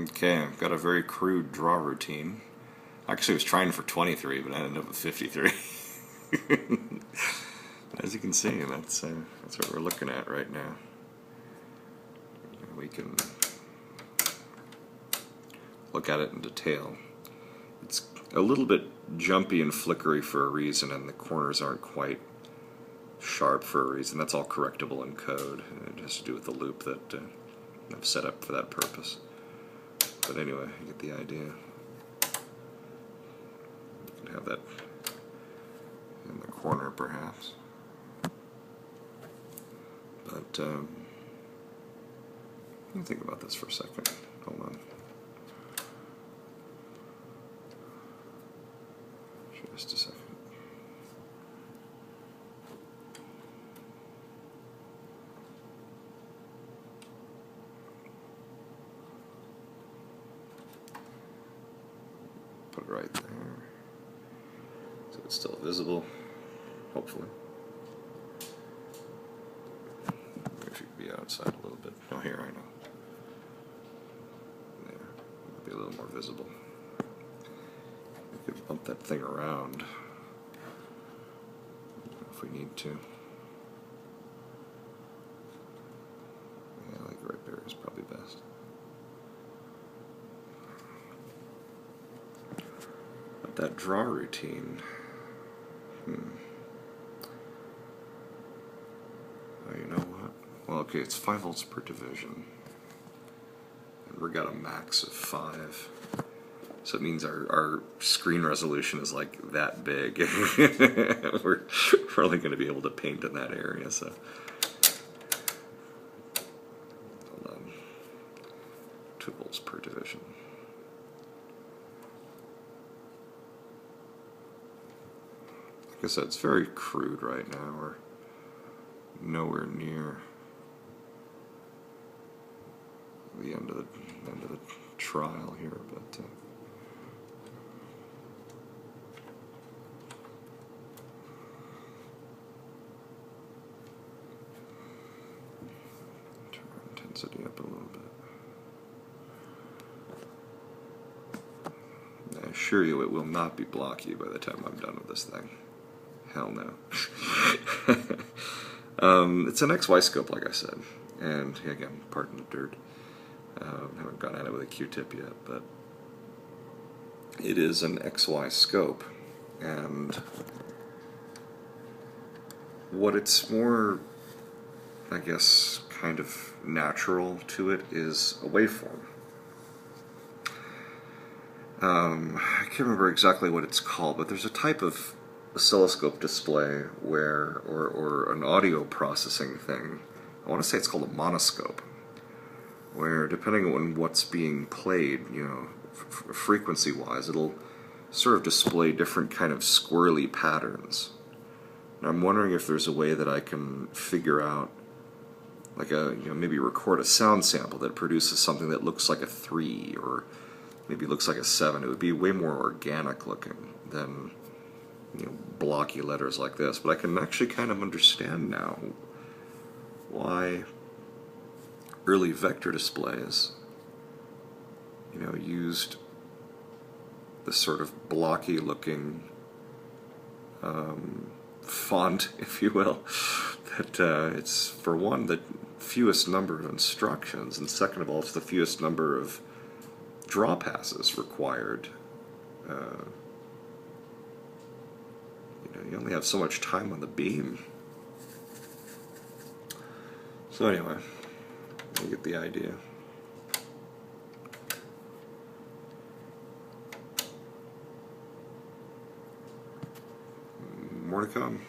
Okay, I've got a very crude draw routine. Actually, I was trying for 23, but I ended up with 53. As you can see, that's what we're looking at right now. We can look at it in detail. It's a little bit jumpy and flickery for a reason, and the corners aren't quite sharp for a reason. That's all correctable in code. It has to do with the loop that I've set up for that purpose. But anyway, you get the idea. You can have that in the corner, perhaps. But let me think about this for a second. Hold on. Just a second. Put it right there, so it's still visible, hopefully. Maybe if you could be outside a little bit. Oh, here, I know. There, might be a little more visible. We could bump that thing around if we need to. Yeah, like right there is probably best. That draw routine. Oh, you know what? Well, okay, it's 5 volts per division. And we've got a max of 5. So it means our screen resolution is like that big. We're only going to be able to paint in that area, so. Hold on. 2 volts per division. Like I said, it's very crude right now. We're nowhere near the end of the trial here, but turn intensity up a little bit. I assure you, it will not be blocky by the time I'm done with this thing. Hell no. It's an XY scope, like I said, and again, pardon the dirt. Haven't gone at it with a Q-tip yet, but it is an XY scope, and what it's more, I guess, kind of natural to it is a waveform. I can't remember exactly what it's called, but there's a type of oscilloscope display where, or an audio processing thing, I want to say it's called a monoscope, where depending on what's being played, you know, frequency-wise, it'll sort of display different kind of squirrely patterns. And I'm wondering if there's a way that I can figure out, like maybe record a sound sample that produces something that looks like a 3, or maybe looks like a 7. It would be way more organic looking than, you know, blocky letters like this. But I can actually kind of understand now why early vector displays, you know, used this sort of blocky looking font, if you will, that it's, for one, the fewest number of instructions, and second of all, it's the fewest number of draw passes required. You only have so much time on the beam. So anyway, you get the idea. More to come.